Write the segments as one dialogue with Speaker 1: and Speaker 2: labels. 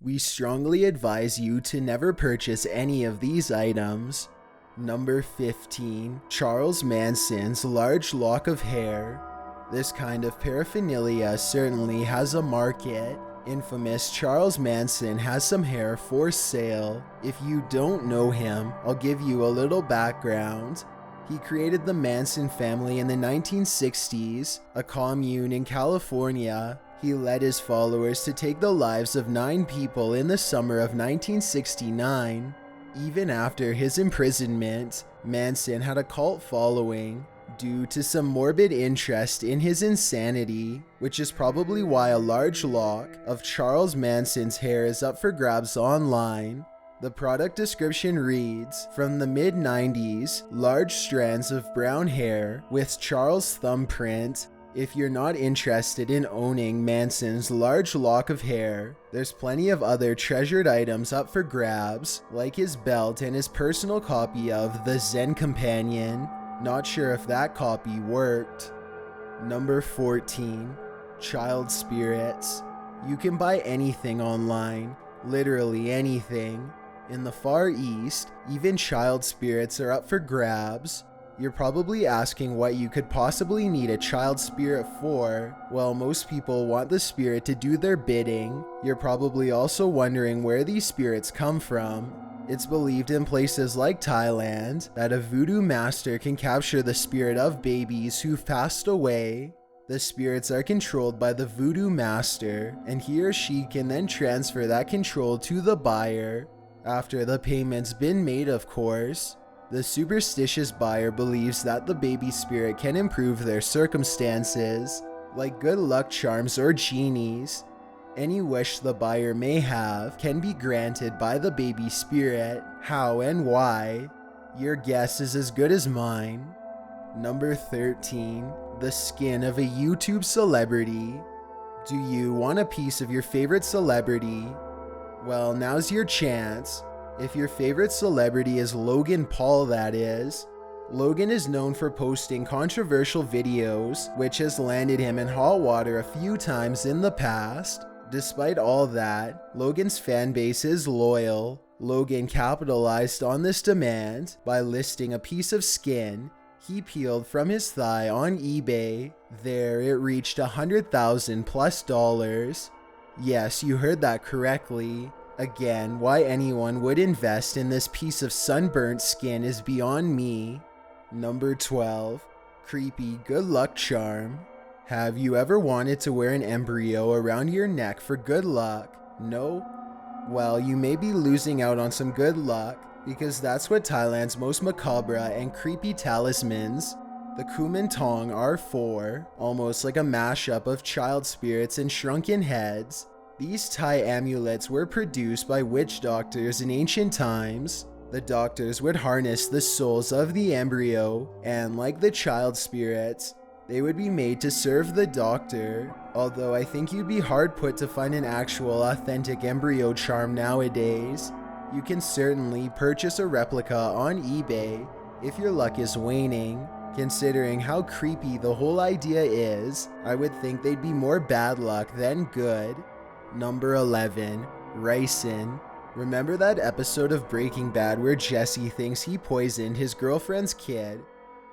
Speaker 1: We strongly advise you to never purchase any of these items. Number 15. Charles Manson's large lock of hair. This kind of paraphernalia certainly has a market. Infamous Charles Manson has some hair for sale. If you don't know him, I'll give you a little background. He created the Manson family in the 1960s, a commune in California. He led his followers to take the lives of 9 people in the summer of 1969. Even after his imprisonment, Manson had a cult following due to some morbid interest in his insanity, which is probably why a large lock of Charles Manson's hair is up for grabs online. The product description reads, from the mid-90s, large strands of brown hair with Charles' thumbprint. If you're not interested in owning Manson's large lock of hair, there's plenty of other treasured items up for grabs, like his belt and his personal copy of The Zen Companion. Not sure if that copy worked. Number 14. Child spirits. You can buy anything online, literally anything. In the Far East, even child spirits are up for grabs. You're probably asking what you could possibly need a child spirit for. Well, most people want the spirit to do their bidding. You're probably also wondering where these spirits come from. It's believed in places like Thailand that a voodoo master can capture the spirit of babies who've passed away. The spirits are controlled by the voodoo master, and he or she can then transfer that control to the buyer. After the payment's been made, of course. The superstitious buyer believes that the baby spirit can improve their circumstances, like good luck charms or genies. Any wish the buyer may have can be granted by the baby spirit. How and why? Your guess is as good as mine. Number 13. The skin of a YouTube celebrity. Do you want a piece of your favorite celebrity? Well, now's your chance. If your favorite celebrity is Logan Paul, that is. Logan is known for posting controversial videos, which has landed him in hot water a few times in the past. Despite all that, Logan's fan base is loyal. Logan capitalized on this demand by listing a piece of skin he peeled from his thigh on eBay. There, it reached $100,000+. Yes, you heard that correctly. Again, why anyone would invest in this piece of sunburnt skin is beyond me. Number 12. Creepy good luck charm. Have you ever wanted to wear an embryo around your neck for good luck? No? Well, you may be losing out on some good luck, because that's what Thailand's most macabre and creepy talismans, the Kumintong, are for. Almost like a mashup of child spirits and shrunken heads. These Thai amulets were produced by witch doctors in ancient times. The doctors would harness the souls of the embryo, and like the child spirits, they would be made to serve the doctor. Although I think you'd be hard put to find an actual authentic embryo charm nowadays. You can certainly purchase a replica on eBay if your luck is waning. Considering how creepy the whole idea is, I would think they'd be more bad luck than good. Number 11. Ricin. Remember that episode of Breaking Bad where Jesse thinks he poisoned his girlfriend's kid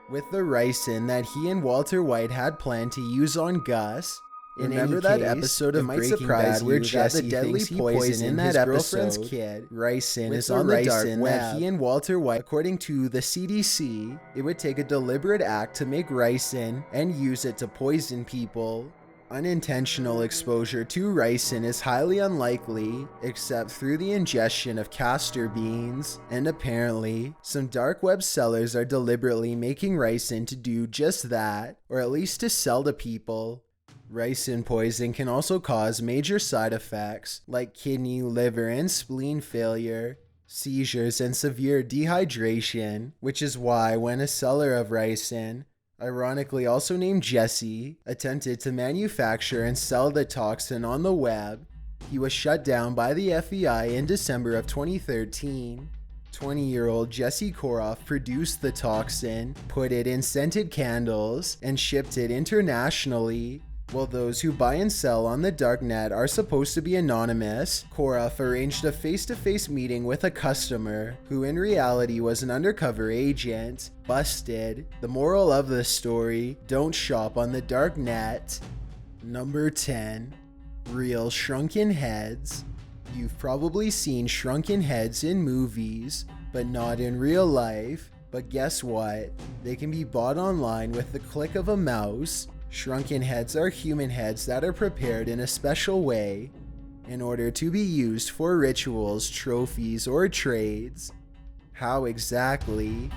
Speaker 1: with the ricin that he and Walter White had planned to use on Gus? Remember that episode of Breaking Bad where Jesse thinks he poisoned his girlfriend's kid? Ricin is on the dark web that he and Walter White, according to the CDC, it would take a deliberate act to make ricin and use it to poison people. Unintentional exposure to ricin is highly unlikely, except through the ingestion of castor beans, and apparently, some dark web sellers are deliberately making ricin to do just that, or at least to sell to people. Ricin poison can also cause major side effects like kidney, liver, and spleen failure, seizures, and severe dehydration, which is why when a seller of ricin, ironically also named Jesse, attempted to manufacture and sell the toxin on the web, he was shut down by the FBI in December of 2013. 20-year-old Jesse Koroff produced the toxin, put it in scented candles, and shipped it internationally. While those who buy and sell on the darknet are supposed to be anonymous, Korath arranged a face-to-face meeting with a customer who in reality was an undercover agent. Busted. The moral of the story: don't shop on the darknet. Number 10. Real shrunken heads. You've probably seen shrunken heads in movies, but not in real life. But guess what? They can be bought online with the click of a mouse. Shrunken heads are human heads that are prepared in a special way in order to be used for rituals, trophies, or trades. How exactly?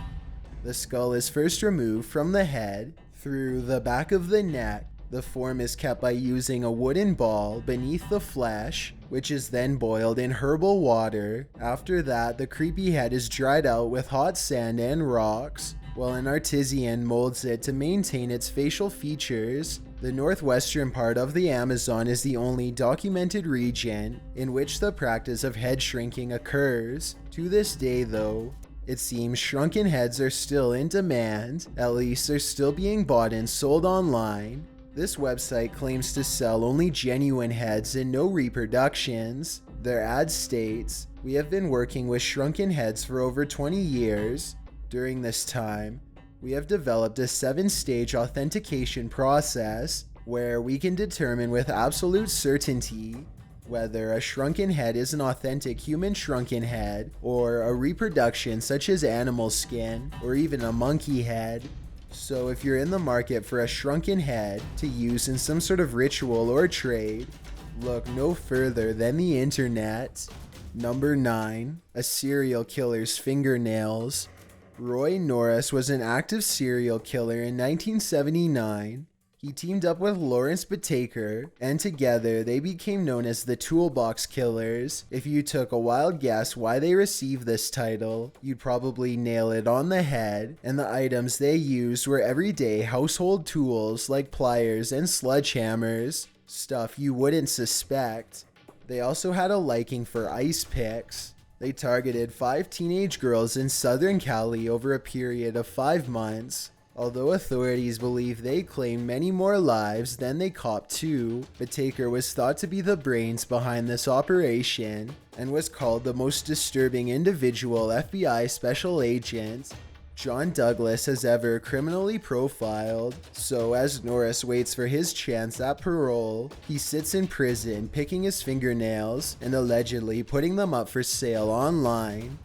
Speaker 1: The skull is first removed from the head through the back of the neck. The form is kept by using a wooden ball beneath the flesh, which is then boiled in herbal water. After that, the creepy head is dried out with hot sand and rocks, while an artisan molds it to maintain its facial features. The northwestern part of the Amazon is the only documented region in which the practice of head shrinking occurs. To this day, though, it seems shrunken heads are still in demand. At least they're still being bought and sold online. This website claims to sell only genuine heads and no reproductions. Their ad states, "We have been working with shrunken heads for over 20 years. During this time, we have developed a 7-stage authentication process where we can determine with absolute certainty whether a shrunken head is an authentic human shrunken head or a reproduction such as animal skin or even a monkey head." So if you're in the market for a shrunken head to use in some sort of ritual or trade, look no further than the internet. Number 9. A serial killer's fingernails. Roy Norris was an active serial killer in 1979. He teamed up with Lawrence Bataker, and together they became known as the Toolbox Killers. If you took a wild guess why they received this title, you'd probably nail it on the head, and the items they used were everyday household tools like pliers and sledgehammers, stuff you wouldn't suspect. They also had a liking for ice picks. They targeted 5 teenage girls in Southern Cali over a period of 5 months. Although authorities believe they claimed many more lives than they copped to, Bataker was thought to be the brains behind this operation and was called the most disturbing individual FBI special agent John Douglas has ever criminally profiled. So as Norris waits for his chance at parole, he sits in prison picking his fingernails and allegedly putting them up for sale online.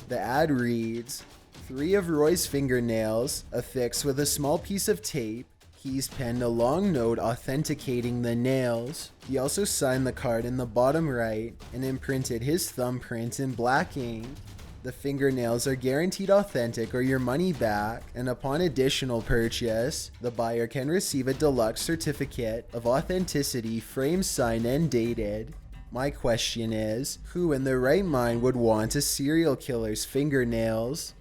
Speaker 1: The ad reads, 3 of Roy's fingernails affixed with a small piece of tape. He's penned a long note authenticating the nails. He also signed the card in the bottom right and imprinted his thumbprint in black ink. The fingernails are guaranteed authentic or your money back, and upon additional purchase, the buyer can receive a deluxe certificate of authenticity framed, signed, and dated. My question is, who in their right mind would want a serial killer's fingernails?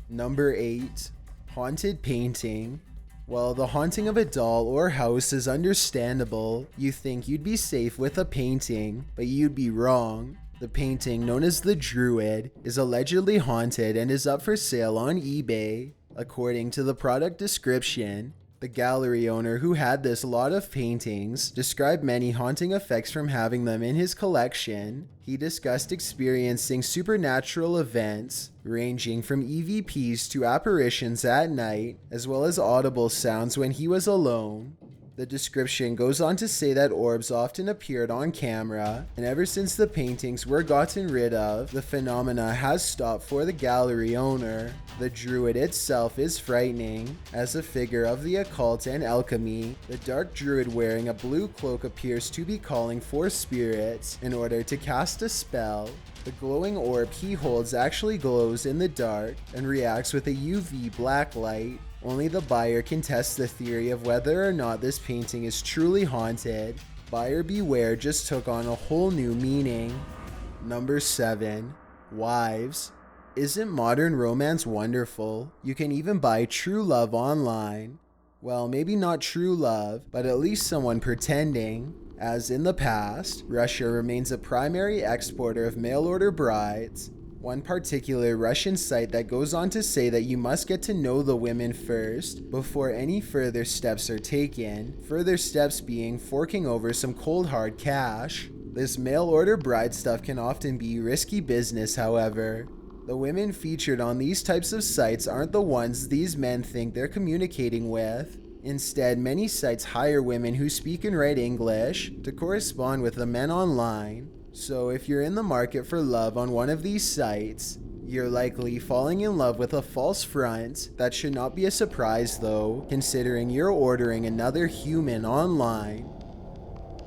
Speaker 1: Number 8. Haunted painting. While the haunting of a doll or house is understandable, you think you'd be safe with a painting, but you'd be wrong. The painting, known as the Druid, is allegedly haunted and is up for sale on eBay. According to the product description, the gallery owner who had this lot of paintings described many haunting effects from having them in his collection. He discussed experiencing supernatural events, ranging from EVPs to apparitions at night, as well as audible sounds when he was alone. The description goes on to say that orbs often appeared on camera, and ever since the paintings were gotten rid of, the phenomena has stopped for the gallery owner. The Druid itself is frightening. As a figure of the occult and alchemy, the dark Druid wearing a blue cloak appears to be calling for spirits in order to cast a spell. The glowing orb he holds actually glows in the dark and reacts with a UV black light. Only the buyer can test the theory of whether or not this painting is truly haunted. Buyer beware just took on a whole new meaning. Number 7. Wives. Isn't modern romance wonderful? You can even buy true love online. Well, maybe not true love, but at least someone pretending. As in the past, Russia remains a primary exporter of mail-order brides. One particular Russian site that goes on to say that you must get to know the women first before any further steps are taken, further steps being forking over some cold hard cash. This mail order bride stuff can often be risky business, however. The women featured on these types of sites aren't the ones these men think they're communicating with. Instead, many sites hire women who speak and write English to correspond with the men online. So if you're in the market for love on one of these sites, you're likely falling in love with a false front. That should not be a surprise though, considering you're ordering another human online.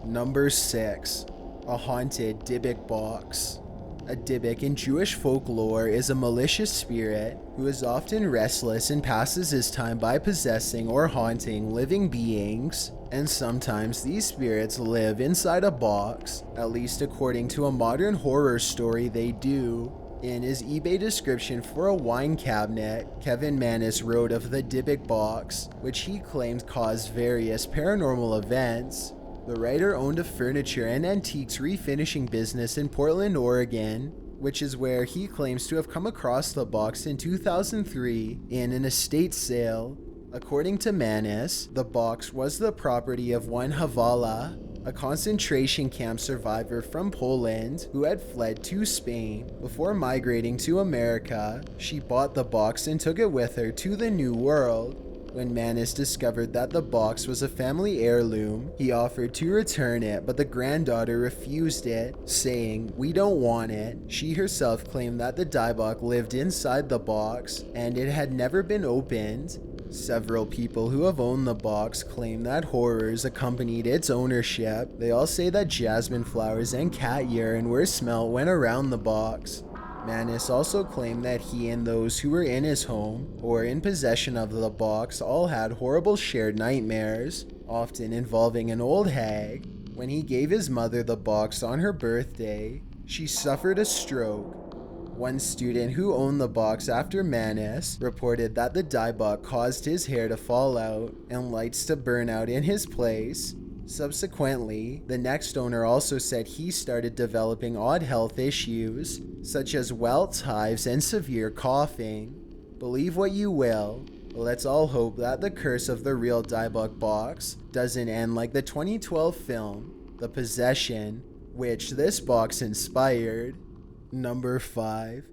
Speaker 1: Number 6. A haunted dybbuk box. A dybbuk in Jewish folklore is a malicious spirit who is often restless and passes his time by possessing or haunting living beings, and sometimes these spirits live inside a box, at least according to a modern horror story they do. In his eBay description for a wine cabinet, Kevin Mannis wrote of the dybbuk box, which he claimed caused various paranormal events. The writer owned a furniture and antiques refinishing business in Portland, Oregon, which is where he claims to have come across the box in 2003 in an estate sale. According to Mannis, the box was the property of one Havala, a concentration camp survivor from Poland who had fled to Spain. Before migrating to America, she bought the box and took it with her to the New World. When Mannis discovered that the box was a family heirloom, he offered to return it, but the granddaughter refused it, saying, "We don't want it." She herself claimed that the dybbuk lived inside the box, and it had never been opened. Several people who have owned the box claim that horrors accompanied its ownership. They all say that jasmine flowers and cat urine were smelt when around the box. Mannis also claimed that he and those who were in his home or in possession of the box all had horrible shared nightmares, often involving an old hag. When he gave his mother the box on her birthday, she suffered a stroke. One student who owned the box after Mannis reported that the dybbuk caused his hair to fall out and lights to burn out in his place. Subsequently, the next owner also said he started developing odd health issues, such as welts, hives, and severe coughing. Believe what you will, but let's all hope that the curse of the real dybbuk box doesn't end like the 2012 film, The Possession, which this box inspired. Number 5.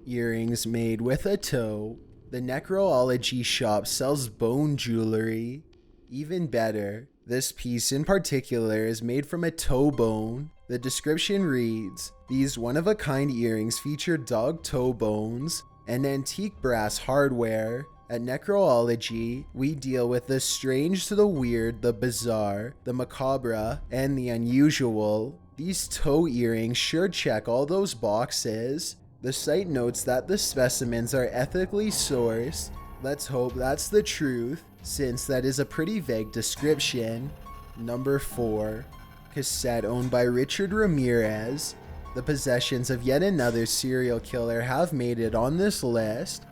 Speaker 1: Earrings made with a toe. The necroology shop sells bone jewelry. Even better, this piece in particular is made from a toe bone. The description reads, "These one-of-a-kind earrings feature dog toe bones and antique brass hardware. At Necroology, we deal with the strange to the weird, the bizarre, the macabre, and the unusual. These toe earrings sure check all those boxes." The site notes that the specimens are ethically sourced. Let's hope that's the truth, since that is a pretty vague description. Number 4. Cassette owned by Richard Ramirez. The possessions of yet another serial killer have made it on this list.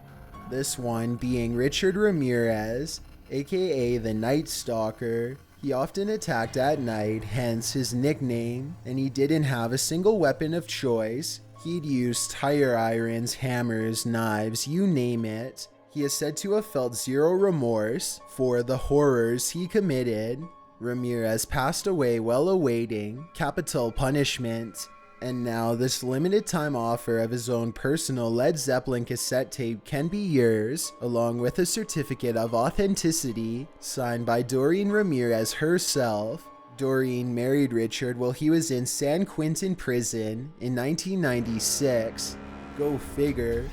Speaker 1: This one being Richard Ramirez, aka the Night Stalker. He often attacked at night, hence his nickname, and he didn't have a single weapon of choice. He'd use tire irons, hammers, knives, you name it. He is said to have felt zero remorse for the horrors he committed. Ramirez passed away while awaiting capital punishment, and now this limited time offer of his own personal Led Zeppelin cassette tape can be yours, along with a certificate of authenticity signed by Doreen Ramirez herself. Doreen married Richard while he was in San Quentin prison in 1996. Go figure.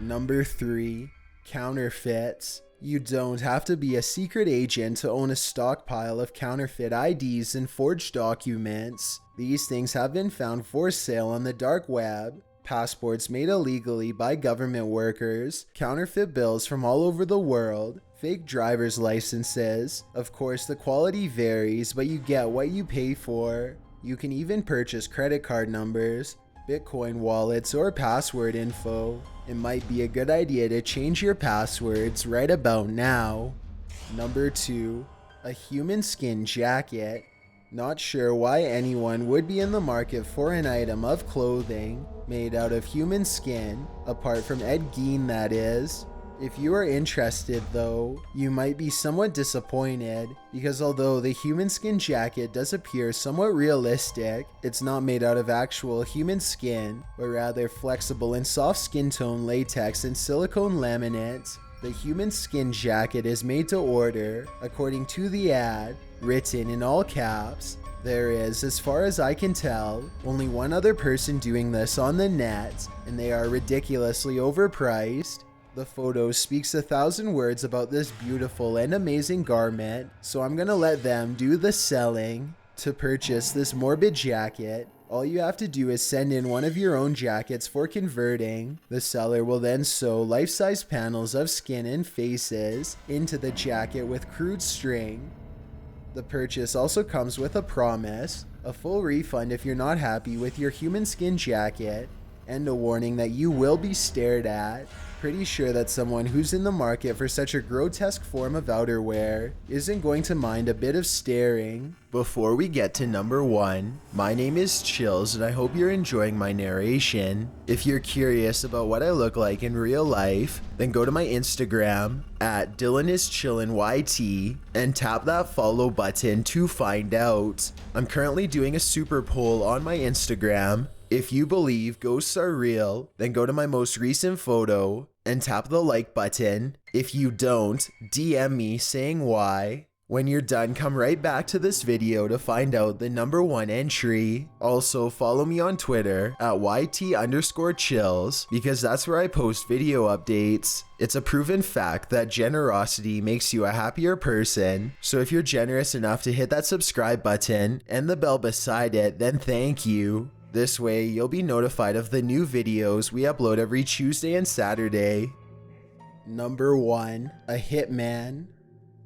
Speaker 1: Number 3. Counterfeits. You don't have to be a secret agent to own a stockpile of counterfeit IDs and forged documents. These things have been found for sale on the dark web. Passports made illegally by government workers, counterfeit bills from all over the world, fake driver's licenses. Of course, the quality varies, but you get what you pay for. You can even purchase credit card numbers, Bitcoin wallets, or password info. It might be a good idea to change your passwords right about now. Number 2. A human skin jacket. Not sure why anyone would be in the market for an item of clothing made out of human skin, apart from Ed Gein, that is. If you are interested though, you might be somewhat disappointed, because although the human skin jacket does appear somewhat realistic, it's not made out of actual human skin, but rather flexible and soft skin tone latex and silicone laminate. The human skin jacket is made to order, according to the ad, written in all caps. There is, as far as I can tell, only one other person doing this on the net, and they are ridiculously overpriced. The photo speaks 1,000 words about this beautiful and amazing garment, so I'm gonna let them do the selling. To purchase this morbid jacket, all you have to do is send in one of your own jackets for converting. The seller will then sew life-size panels of skin and faces into the jacket with crude string. The purchase also comes with a promise, a full refund if you're not happy with your human skin jacket, and a warning that you will be stared at. Pretty sure that someone who's in the market for such a grotesque form of outerwear isn't going to mind a bit of staring. Before we get to number 1, my name is Chills and I hope you're enjoying my narration. If you're curious about what I look like in real life, then go to my Instagram at DylanIsChillinYT and tap that follow button to find out. I'm currently doing a super poll on my Instagram. If you believe ghosts are real, then go to my most recent photo and tap the like button. If you don't, DM me saying why. When you're done, come right back to this video to find out the number 1 entry. Also, follow me on Twitter at YT_chills because that's where I post video updates. It's a proven fact that generosity makes you a happier person. So if you're generous enough to hit that subscribe button and the bell beside it, then thank you. This way, you'll be notified of the new videos we upload every Tuesday and Saturday. Number 1, a hitman.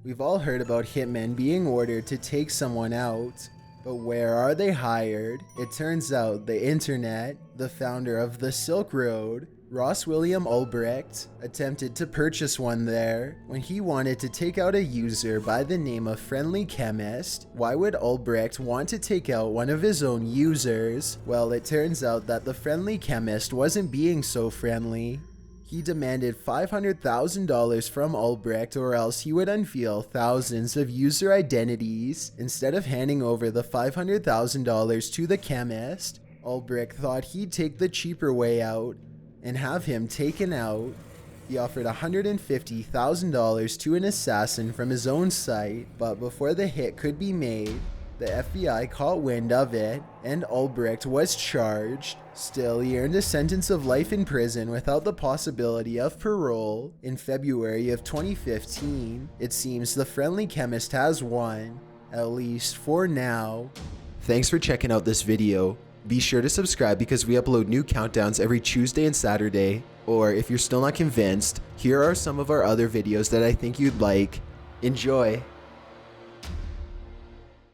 Speaker 1: We've all heard about hitmen being ordered to take someone out, but where are they hired? It turns out the internet, the founder of the Silk Road, Ross William Ulbricht, attempted to purchase one there when he wanted to take out a user by the name of Friendly Chemist. Why would Ulbricht want to take out one of his own users? Well, it turns out that the Friendly Chemist wasn't being so friendly. He demanded $500,000 from Ulbricht or else he would unveil thousands of user identities. Instead of handing over the $500,000 to the chemist, Ulbricht thought he'd take the cheaper way out and have him taken out. He offered $150,000 to an assassin from his own site, but before the hit could be made, the FBI caught wind of it, and Ulbricht was charged. Still, he earned a sentence of life in prison without the possibility of parole. In February of 2015, it seems the Friendly Chemist has won, at least for now. Thanks for checking out this video. Be sure to subscribe because we upload new countdowns every Tuesday and Saturday. Or if you're still not convinced, here are some of our other videos that I think you'd like. Enjoy!